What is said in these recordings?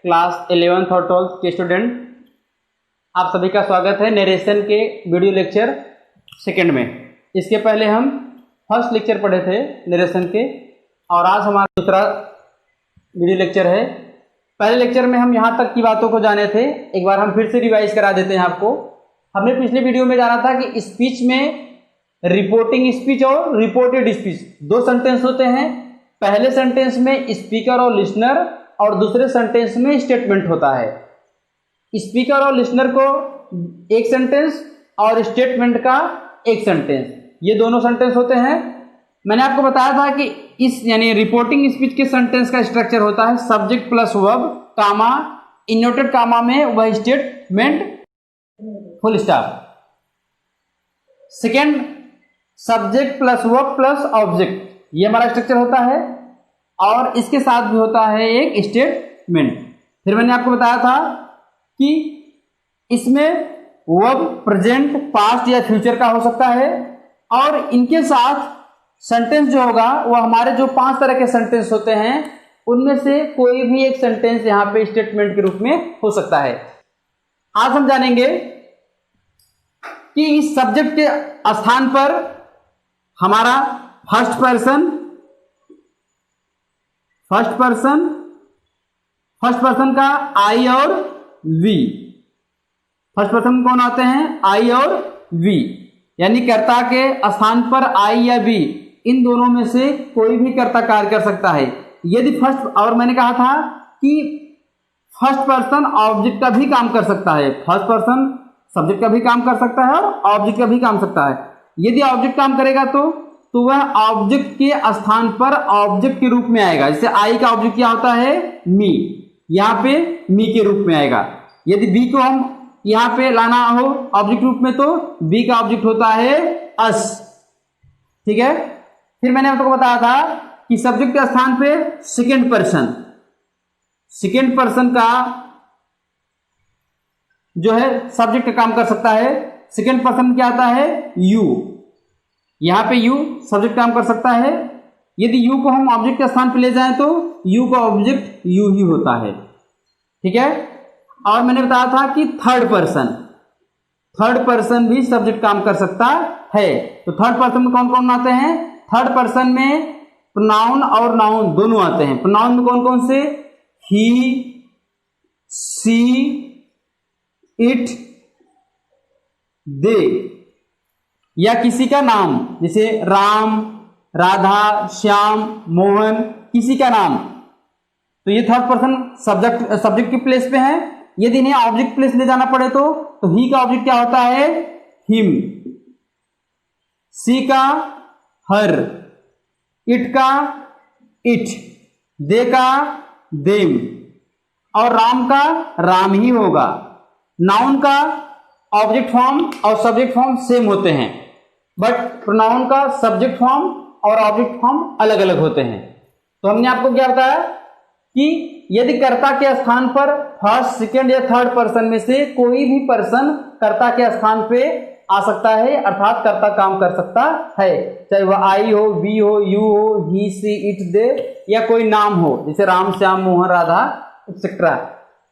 Class 11th और 12th के student, आप सभी का स्वागत है नरेशन के वीडियो लेक्चर सेकंड में। इसके पहले हम फर्स्ट लेक्चर पढ़े थे नरेशन के और आज हमारा दूसरा वीडियो लेक्चर है। पहले लेक्चर में हम यहाँ तक की बातों को जाने थे, एक बार हम फिर से रिवाइज करा देते हैं आपको। हमने पिछले वीडियो में जाना था कि स्पीच में रिपोर्टिंग स्पीच और रिपोर्टेड स्पीच दो सेंटेंस होते हैं। पहले सेंटेंस में स्पीकर और लिसनर और दूसरे सेंटेंस में स्टेटमेंट होता है। स्पीकर और लिसनर को एक सेंटेंस और स्टेटमेंट का एक सेंटेंस, ये दोनों सेंटेंस होते हैं। मैंने आपको बताया था कि इस यानी रिपोर्टिंग स्पीच के सेंटेंस का स्ट्रक्चर होता है सब्जेक्ट प्लस वर्ब कामा, इनवर्टेड कामा में वह statement full stop. Second subject plus verb plus object, ये हमारा स्ट्रक्चर होता है और इसके साथ भी होता है एक स्टेटमेंट। फिर मैंने आपको बताया था कि इसमें वर्ब प्रेजेंट, पास्ट या फ्यूचर का हो सकता है और इनके साथ सेंटेंस जो होगा वो हमारे जो 5 तरह के सेंटेंस होते हैं उनमें से कोई भी एक सेंटेंस यहाँ पे स्टेटमेंट के रूप में हो सकता है। आज हम जानेंगे कि इस सब्जेक्ट के स्थान पर हमारा फर्स्ट पर्सन का आई और वी। फर्स्ट पर्सन कौन आते हैं? आई और वी, यानी कर्ता के स्थान पर आई या वी, इन दोनों में से कोई भी कर्ता कार्य कर सकता है। यदि फर्स्ट, और मैंने कहा था कि फर्स्ट पर्सन ऑब्जेक्ट का भी काम कर सकता है, फर्स्ट पर्सन सब्जेक्ट का भी काम कर सकता है और ऑब्जेक्ट का भी काम सकता है। यदि ऑब्जेक्ट काम करेगा तो वह ऑब्जेक्ट के स्थान पर ऑब्जेक्ट के रूप में आएगा। जैसे आई का ऑब्जेक्ट क्या होता है? मी, यहाँ पे मी के रूप में आएगा। यदि बी को हम यहाँ पे लाना हो ऑब्जेक्ट रूप में तो बी का ऑब्जेक्ट होता है अस। ठीक है। फिर मैंने आपको बताया था कि सब्जेक्ट के स्थान पे सेकेंड पर्सन का जो है सब्जेक्ट का काम कर सकता है। सेकेंड पर्सन क्या आता है? यू, यहां पे यू सब्जेक्ट काम कर सकता है। यदि यू को हम ऑब्जेक्ट के स्थान पे ले जाएं तो यू का ऑब्जेक्ट यू ही होता है। ठीक है। और मैंने बताया था कि थर्ड पर्सन भी सब्जेक्ट काम कर सकता है। तो थर्ड पर्सन में कौन कौन आते हैं? थर्ड पर्सन में प्रोनाउन और नाउन दोनों आते हैं। प्रोनाउन में कौन कौन से? ही, सी, इट, दे, या किसी का नाम, जैसे राम, राधा, श्याम, मोहन, किसी का नाम, तो ये थर्ड पर्सन सब्जेक्ट की प्लेस पे है। यदि इन्हें ऑब्जेक्ट प्लेस ले जाना पड़े तो ही का ऑब्जेक्ट क्या होता है? हिम, सी का हर, इट का इट, दे का देम, और राम का राम ही होगा। नाउन का ऑब्जेक्ट फॉर्म और सब्जेक्ट फॉर्म सेम होते हैं, बट प्रोनाउन का सब्जेक्ट फॉर्म और ऑब्जेक्ट फॉर्म अलग अलग होते हैं। तो हमने आपको क्या बताया कि यदि कर्ता के स्थान पर फर्स्ट, सेकेंड या थर्ड पर्सन में से कोई भी पर्सन कर्ता के स्थान पे आ सकता है, अर्थात कर्ता काम कर सकता है, चाहे वह आई हो, वी हो, यू हो, ही, सी, इट, दे, या कोई नाम हो जैसे राम, श्याम, मोहन, राधा एक्सेट्रा।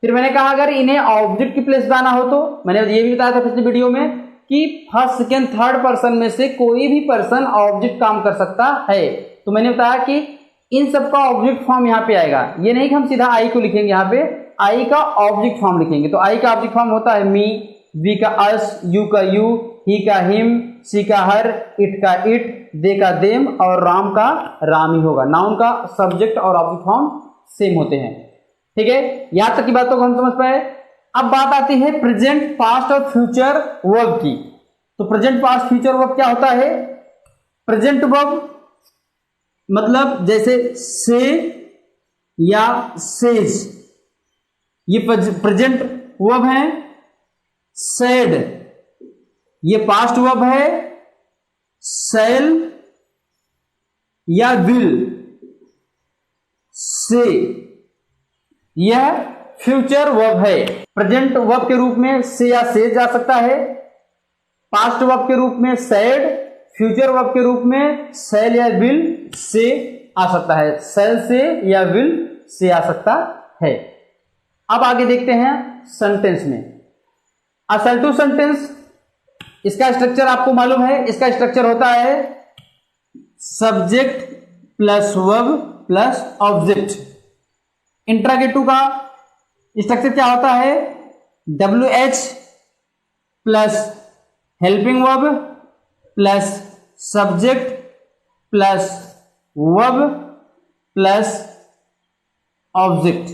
फिर मैंने कहा अगर इन्हें ऑब्जेक्ट की प्लेस लाना हो तो मैंने ये भी बताया था पिछले वीडियो में कि फर्स्ट, सेकेंड, थर्ड पर्सन में से कोई भी पर्सन ऑब्जेक्ट काम कर सकता है। तो मैंने बताया कि इन सब का ऑब्जेक्ट फॉर्म यहाँ पे आएगा। ये नहीं कि हम सीधा आई को लिखेंगे, यहाँ पे आई का ऑब्जेक्ट फॉर्म लिखेंगे। तो आई का ऑब्जेक्ट फॉर्म होता है मी, वी का अस, यू का यू, ही का हिम, सी का हर, इट का इट, दे का देम और राम का राम ही होगा। नाउन का सब्जेक्ट और ऑब्जेक्ट फॉर्म सेम होते हैं। ठीक है, यहां तक की बातों को हम समझ पाए। अब बात आती है प्रेजेंट, पास्ट और फ्यूचर वर्ब की। तो प्रेजेंट, पास्ट, फ्यूचर वर्ब क्या होता है? प्रेजेंट वर्ब मतलब जैसे से या सेज, ये प्रेजेंट वर्ब है। सेड ये पास्ट वर्ब है। सेल या विल, से यह फ्यूचर वर्ब है। प्रेजेंट वर्ब के रूप में से या से जा सकता है, पास्ट वर्ब के रूप में सैड, फ्यूचर वर्ब के रूप में सेल या विल से आ सकता है। सेल से या विल से आ सकता है। अब आगे देखते हैं सेंटेंस में। असर्टिव सेंटेंस, इसका स्ट्रक्चर आपको मालूम है। इसका स्ट्रक्चर होता है subject plus verb plus object. Interrogative का स्ट्रक्चर क्या होता है? WH plus helping verb plus subject plus verb plus object.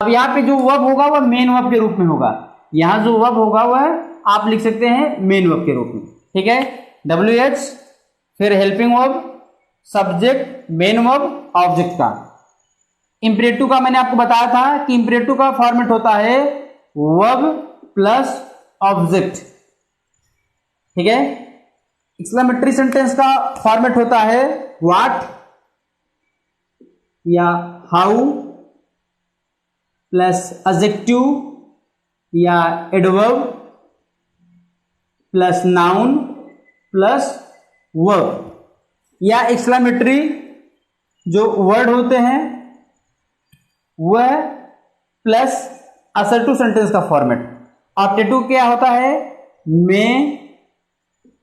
अब यहां पे जो वर्ब होगा वह मेन वर्ब के रूप में होगा। यहां जो वर्ब होगा वह आप लिख सकते हैं मेन वर्ब के रूप में, ठीक है। WH फिर helping verb, subject, main verb, object का। इंपरेटिव का मैंने आपको बताया था कि इंपरेटिव का फॉर्मेट होता है वर्ब प्लस ऑब्जेक्ट, ठीक है। एक्सक्लेमेटरी सेंटेंस का फॉर्मेट होता है व्हाट या हाउ प्लस एडजेक्टिव या adverb plus noun plus verb. या एक्सक्लेमेटरी जो वर्ड होते हैं वह प्लस असर्टिव सेंटेंस का फॉर्मेट। ऑप्टेटिव क्या होता है? में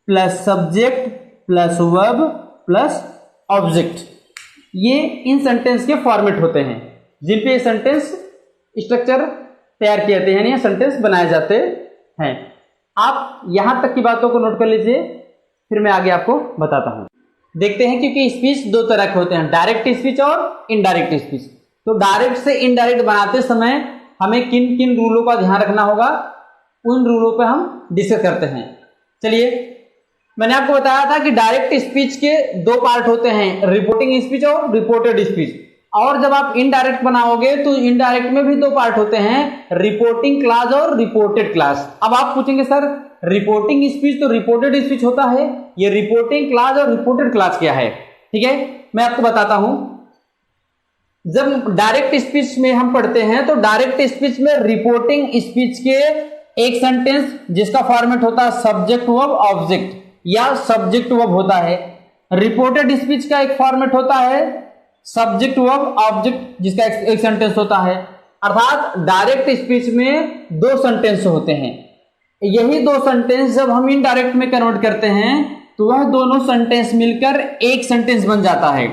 plus subject plus verb plus object. ये इन सेंटेंस के फॉर्मेट होते हैं जिन पे सेंटेंस स्ट्रक्चर तैयार किए जाते हैं, यानी सेंटेंस बनाए जाते हैं। आप यहां तक की बातों को नोट कर लीजिए, फिर मैं आगे आपको बताता हूं। देखते हैं, क्योंकि स्पीच दो तरह के होते हैं, डायरेक्ट स्पीच और इनडायरेक्ट स्पीच। तो डायरेक्ट से इनडायरेक्ट बनाते समय हमें किन किन रूलों का ध्यान रखना होगा, उन रूलों पर हम डिस्कस करते हैं। चलिए, मैंने आपको बताया था कि डायरेक्ट स्पीच के दो पार्ट होते हैं, रिपोर्टिंग स्पीच और रिपोर्टेड स्पीच। और जब आप इनडायरेक्ट बनाओगे तो इनडायरेक्ट में भी दो पार्ट होते हैं, रिपोर्टिंग क्लास और रिपोर्टेड क्लास। अब आप पूछेंगे सर रिपोर्टिंग स्पीच तो रिपोर्टेड स्पीच होता है, ये रिपोर्टिंग क्लास और रिपोर्टेड क्लास क्या है? ठीक है, मैं आपको बताता हूं। जब डायरेक्ट स्पीच में हम पढ़ते हैं तो डायरेक्ट स्पीच में रिपोर्टिंग स्पीच के एक सेंटेंस जिसका फॉर्मेट होता है सब्जेक्ट वर्ब ऑब्जेक्ट या सब्जेक्ट वर्ब होता है। रिपोर्टेड स्पीच का एक फॉर्मेट होता है सब्जेक्ट वर्ब ऑब्जेक्ट जिसका एक सेंटेंस होता है। अर्थात डायरेक्ट स्पीच में दो सेंटेंस होते हैं। यही दो सेंटेंस जब हम इनडायरेक्ट में कन्वर्ट करते हैं तो वह दोनों सेंटेंस मिलकर एक सेंटेंस बन जाता है।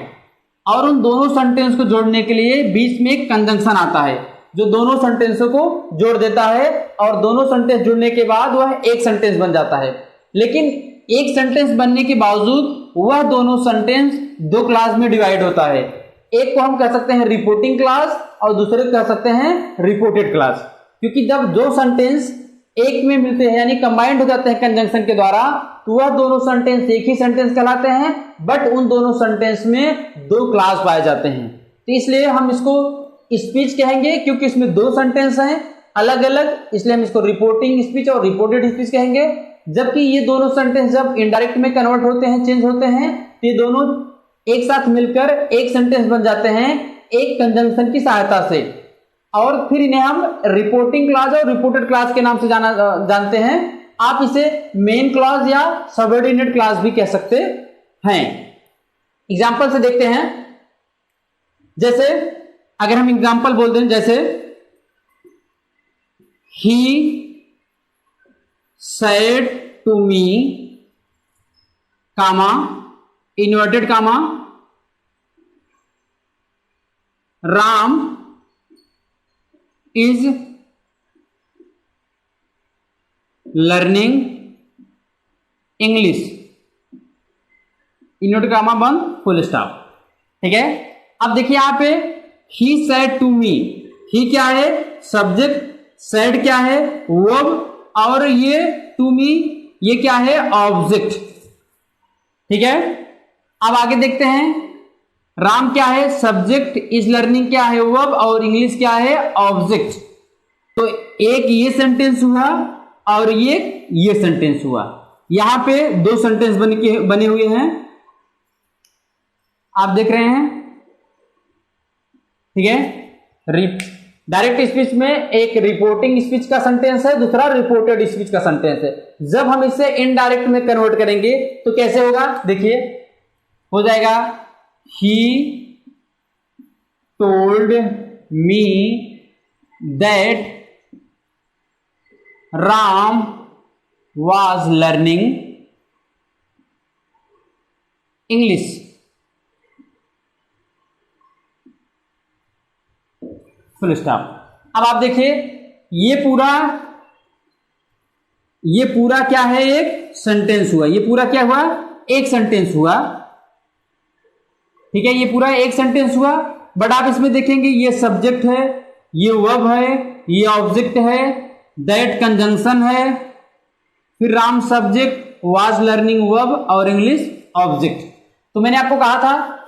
और उन दोनों सेंटेंस को जोड़ने के लिए बीच में एक कंजंक्शन आता है जो दोनों सेंटेंसों को जोड़ देता है, और दोनों सेंटेंस जुड़ने के बाद वह एक सेंटेंस बन जाता है। लेकिन एक सेंटेंस बनने के बावजूद वह दोनों सेंटेंस दो क्लास में डिवाइड होता है। एक को हम कह सकते हैं रिपोर्टिंग क्लास और दूसरे को कह सकते हैं रिपोर्टेड क्लास, क्योंकि जब दो सेंटेंस एक में मिलते हैं यानी कंबाइंड हो जाते हैं कंजंक्शन के द्वारा, तो वह दोनों सेंटेंस एक ही सेंटेंस कहलाते हैं, बट उन दोनों सेंटेंस में दो क्लास पाए जाते हैं। तो इसलिए हम इसको स्पीच कहेंगे, क्योंकि इसमें दो सेंटेंस हैं अलग अलग, इसलिए हम इसको रिपोर्टिंग स्पीच और रिपोर्टेड स्पीच कहेंगे। जबकि ये दोनों सेंटेंस जब इनडायरेक्ट में कन्वर्ट होते हैं, चेंज होते हैं, तो ये दोनों एक साथ मिलकर एक सेंटेंस बन जाते हैं एक कंजंक्शन की सहायता से, और फिर इन्हें हम रिपोर्टिंग क्लास और रिपोर्टेड क्लास के नाम से जानते हैं। आप इसे मेन क्लॉज या सबऑर्डिनेट क्लास भी कह सकते हैं। एग्जांपल से देखते हैं। जैसे अगर हम एग्जांपल बोल दें, जैसे ही said to me, comma inverted comma Ram is learning English, inverted comma बंद, फुल स्टॉप। ठीक है, अब देखिए यहां पे he said to me, ही क्या है? सब्जेक्ट, said क्या है? वर्ब, और ये टू मी ये क्या है? ऑब्जेक्ट। ठीक है, अब आगे देखते हैं। राम क्या है? सब्जेक्ट, इज लर्निंग क्या है? वर्ब, और इंग्लिश क्या है? ऑब्जेक्ट। तो एक ये सेंटेंस हुआ और ये सेंटेंस हुआ। यहां पे दो सेंटेंस बने हुए हैं, आप देख रहे हैं। ठीक है, डायरेक्ट स्पीच में एक रिपोर्टिंग स्पीच का सेंटेंस है, दूसरा रिपोर्टेड स्पीच का सेंटेंस है। जब हम इसे इनडायरेक्ट में कन्वर्ट करेंगे तो कैसे होगा? देखिए, हो जाएगा he told me that Ram was learning English। Full stop. अब आप देखिए ये पूरा क्या है, एक सेंटेंस हुआ। ये पूरा क्या हुआ, एक सेंटेंस हुआ। ठीक है, ये पूरा एक सेंटेंस हुआ। बट आप इसमें देखेंगे ये सब्जेक्ट है, ये वर्ब है, ये ऑब्जेक्ट है, दैट कंजंक्शन है, फिर Ram subject, was learning verb और इंग्लिश ऑब्जेक्ट। तो मैंने आपको कहा था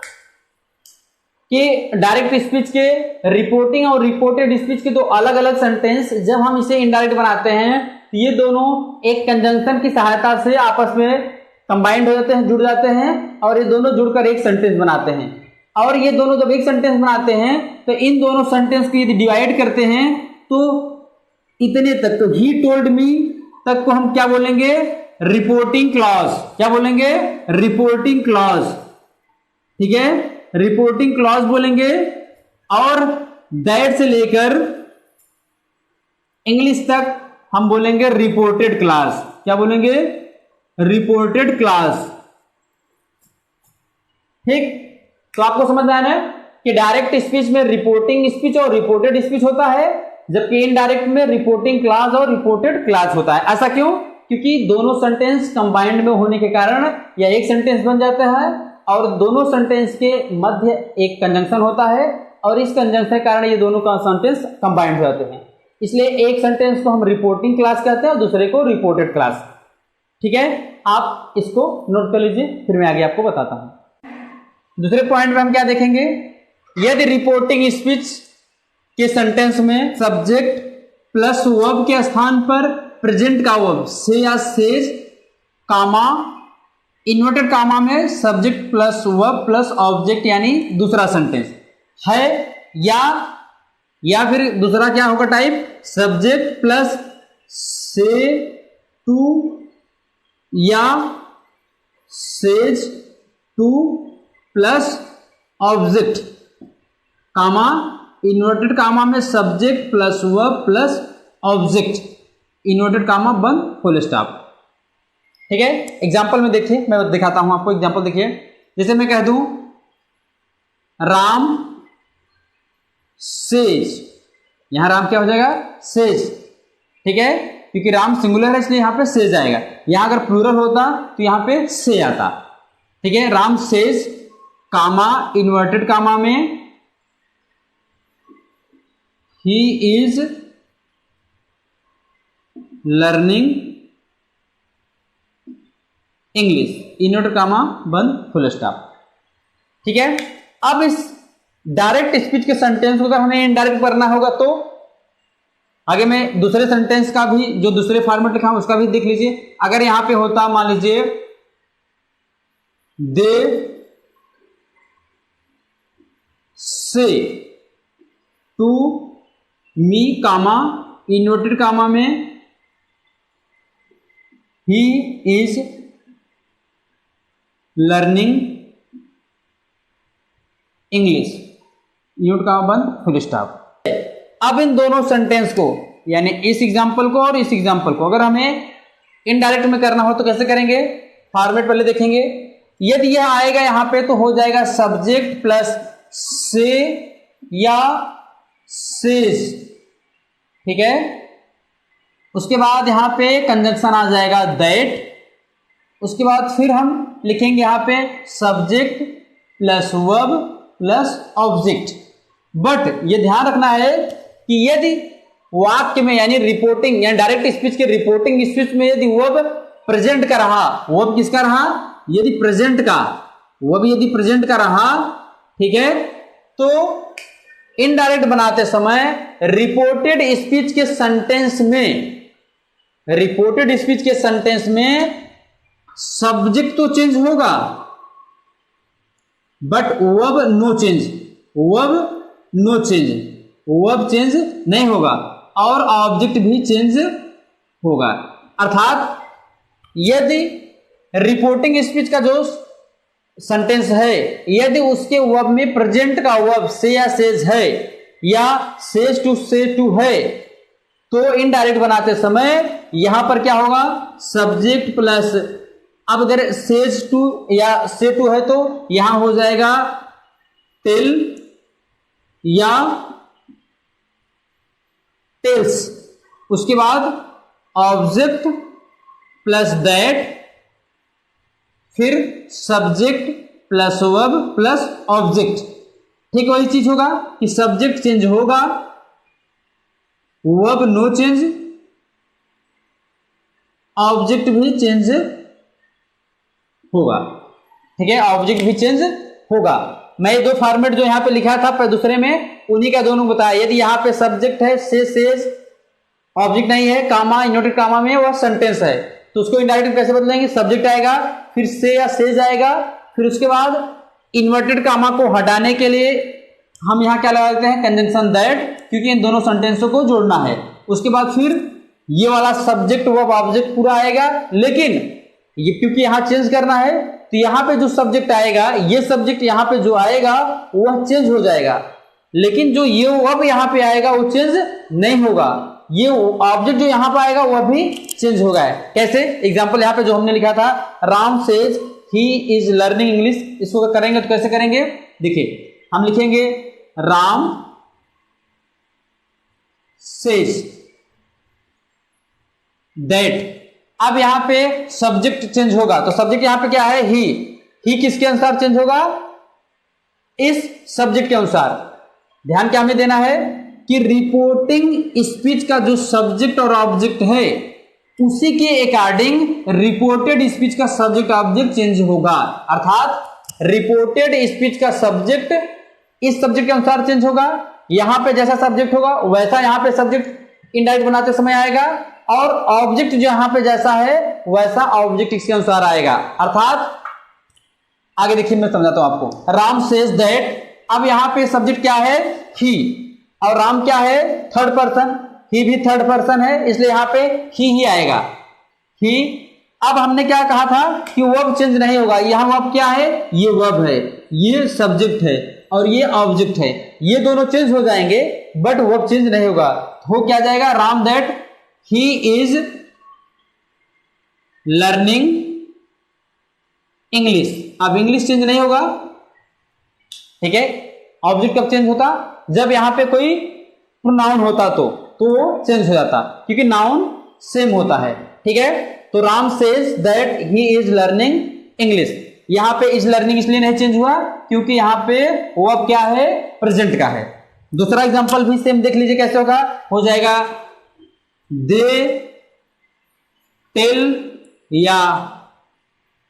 कि डायरेक्ट स्पीच के रिपोर्टिंग और रिपोर्टेड स्पीच के दो अलग अलग सेंटेंस जब हम इसे इनडायरेक्ट बनाते हैं तो ये दोनों एक कंजंक्शन की सहायता से आपस में कंबाइंड हो जाते हैं, जुड़ जाते हैं और ये दोनों जुड़कर एक सेंटेंस बनाते हैं। और ये दोनों जब एक सेंटेंस बनाते हैं तो इन दोनों सेंटेंस को यदि डिवाइड करते हैं तो इतने तक, तो ही टोल्ड मी तक को हम क्या बोलेंगे, रिपोर्टिंग क्लॉज। क्या बोलेंगे, रिपोर्टिंग क्लॉज। ठीक है, रिपोर्टिंग क्लॉज बोलेंगे। और दैट से लेकर इंग्लिश तक हम बोलेंगे रिपोर्टेड क्लास। क्या बोलेंगे, रिपोर्टेड क्लास। ठीक, तो आपको समझ में आया ना कि डायरेक्ट स्पीच में रिपोर्टिंग स्पीच और रिपोर्टेड स्पीच होता है, जबकि इनडायरेक्ट में रिपोर्टिंग क्लास और रिपोर्टेड क्लास होता है। ऐसा क्यों, क्योंकि दोनों सेंटेंस कंबाइंड में होने के कारण यह एक सेंटेंस बन जाता है और दोनों सेंटेंस के मध्य एक कंजंक्शन होता है और इस कंजंक्शन के कारण ये दोनों का सेंटेंस कंबाइंड हो जाते हैं। इसलिए एक सेंटेंस को हम रिपोर्टिंग क्लास कहते हैं और दूसरे को रिपोर्टेड क्लास। ठीक है, आप इसको नोट कर लीजिए, फिर मैं आगे आपको बताता हूं। दूसरे पॉइंट में हम क्या देखेंगे, यदि रिपोर्टिंग स्पीच के सेंटेंस में सब्जेक्ट प्लस वर्ब के स्थान पर प्रेजेंट का वर्ब से या सेज, कामा, इन्वर्टेड कामा में subject plus verb plus object यानी दूसरा सेंटेंस है, या फिर दूसरा क्या होगा type, subject plus say to या says to plus object, comma, inverted comma में subject plus verb plus object, inverted comma बंद, फुल स्टॉप। ठीक है, एग्जांपल में देखिए, मैं दिखाता हूं आपको एग्जांपल। देखिए, जैसे मैं कह दूं राम सेज, यहां राम क्या हो जाएगा, सेज। ठीक है, क्योंकि राम सिंगुलर है इसलिए यहां पे सेज आएगा। यहां अगर प्लूरल होता तो यहां पे से आता। ठीक है, Ram says, comma, inverted comma में he is learning English, inverted comma बंद, फुल स्टॉप। ठीक है, अब इस डायरेक्ट स्पीच के सेंटेंस को अगर हमें इनडायरेक्ट करना होगा तो आगे मैं दूसरे सेंटेंस का भी जो दूसरे फॉर्मेट लिखा हूं उसका भी देख लीजिए। अगर यहां पे होता, मान लीजिए दे से to me, comma, inverted comma में he is learning English, inverted comma बंद, फुल स्टॉप। अब इन दोनों सेंटेंस को, यानी इस एग्जांपल को और इस एग्जांपल को अगर हमें इनडायरेक्ट में करना हो तो कैसे करेंगे, फॉर्मेट पहले देखेंगे। यदि यह आएगा यहां पे तो हो जाएगा सब्जेक्ट प्लस से या सेज। ठीक है, उसके बाद यहां पे कंजंक्शन आ जाएगा दैट। उसके बाद फिर हम लिखेंगे यहां पे subject plus verb plus object. But ये ध्यान रखना है कि यदि वाक्य में यानी रिपोर्टिंग यानी डायरेक्ट स्पीच के रिपोर्टिंग स्पीच में यदि वर्ब प्रेजेंट का रहा, वर्ब किसका रहा, यदि प्रेजेंट का, वर्ब यदि प्रेजेंट का रहा, ठीक है, तो इनडायरेक्ट बनाते समय रिपोर्टेड स्पीच के सेंटेंस में सब्जेक्ट तो चेंज होगा but verb no change, verb change नहीं होगा और ऑब्जेक्ट भी चेंज होगा। अर्थात यदि रिपोर्टिंग स्पीच का जो सेंटेंस है, यदि उसके वर्ब में प्रेजेंट का वर्ब से या सेज है या सेज टू है, तो इनडायरेक्ट बनाते समय यहां पर क्या होगा, सब्जेक्ट प्लस, अब अगर सेज टू या से टू है तो यहां हो जाएगा टेल या टेल्स, उसके बाद ऑब्जेक्ट प्लस दैट, फिर subject plus verb plus object. ठीक वही चीज होगा कि सब्जेक्ट चेंज होगा, वर्ब नो चेंज, ऑब्जेक्ट भी चेंज होगा। ठीक है, ऑब्जेक्ट भी चेंज होगा। मैं ये दो फॉर्मेट जो यहां पे लिखा था पर दूसरे में, उन्हीं का दोनों बताया। यदि यहां पे सब्जेक्ट है से सेज, ऑब्जेक्ट नहीं है, कामा इन्वर्टेड कामा में वह सेंटेंस है, तो उसको इनडायरेक्ट कैसे बदलेंगे, सब्जेक्ट आएगा, फिर से या सेज आएगा, फिर उसके बाद इन्वर्टेड कामा को हटाने के लिए हम यहां क्या लगाते हैं, कंजंक्शन दैट, क्योंकि इन दोनों सेंटेंसों को जोड़ना है। उसके बाद फिर ये वाला सब्जेक्ट वर्ब ऑब्जेक्ट पूरा आएगा, लेकिन ये क्योंकि यहां चेंज करना है तो यहां पे जो सब्जेक्ट आएगा, ये सब्जेक्ट यहां पे जो आएगा वह चेंज हो जाएगा, लेकिन जो ये वर्ब यहां पे आएगा वो चेंज नहीं होगा। ये ऑब्जेक्ट जो यहां पे आएगा वह भी चेंज होगा। कैसे, एग्जांपल यहां पे जो हमने लिखा था, Ram says he is learning English, इसको करेंगे तो कैसे करेंगे, देखिए हम लिखेंगे राम सेज दैट। अब यहां पे सब्जेक्ट चेंज होगा, तो सब्जेक्ट यहां पे क्या है, ही किसके अनुसार चेंज होगा, इस सब्जेक्ट के अनुसार। ध्यान क्या हमें देना है कि रिपोर्टिंग स्पीच का जो सब्जेक्ट और ऑब्जेक्ट है उसी के अकॉर्डिंग रिपोर्टेड स्पीच का सब्जेक्ट ऑब्जेक्ट चेंज होगा। अर्थात रिपोर्टेड स्पीच का सब्जेक्ट इस सब्जेक्ट के अनुसार चेंज होगा, यहां पे जैसा सब्जेक्ट होगा वैसा यहां पे सब्जेक्ट इनडायरेक्ट बनाते समय आएगा, और ऑब्जेक्ट जो यहां पे जैसा है वैसा ऑब्जेक्ट इसके अनुसार आएगा। अर्थात आगे देखिए मैं समझाता हूं आपको, राम सेज दैट, अब यहां पे सब्जेक्ट क्या है, ही, और राम क्या है, थर्ड पर्सन, ही भी थर्ड पर्सन है, इसलिए यहां पे ही आएगा, ही। अब हमने क्या कहा था कि वर्ब चेंज नहीं होगा, यहां वर्ब क्या है, ये वर्ब है, ये सब्जेक्ट है और ये ऑब्जेक्ट है, ये दोनों चेंज हो जाएंगे बट वर्ब चेंज नहीं होगा। हो क्या जाएगा, Ram that he is learning English. अब इंग्लिश चेंज नहीं होगा, ठीक है। ऑब्जेक्ट कब चेंज होता, जब यहां पे कोई प्रोनाउन होता तो वो चेंज हो जाता, क्योंकि नाउन सेम होता है, ठीक है। तो Ram says that he is learning English, यहां पे इज लर्निंग इसलिए नहीं चेंज हुआ क्योंकि यहां पे वो अब क्या है, प्रेजेंट का है। दूसरा एग्जांपल भी सेम देख लीजिए कैसे होगा, हो जाएगा दे टेल या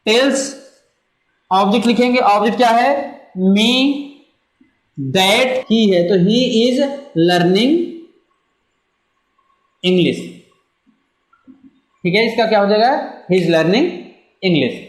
टेल्स, ऑब्जेक्ट लिखेंगे, ऑब्जेक्ट क्या है, मी, दैट ही है तो ही इज लर्निंग इंग्लिश, ठीक है। इसका क्या हो जाएगा, ही इज लर्निंग इंग्लिश।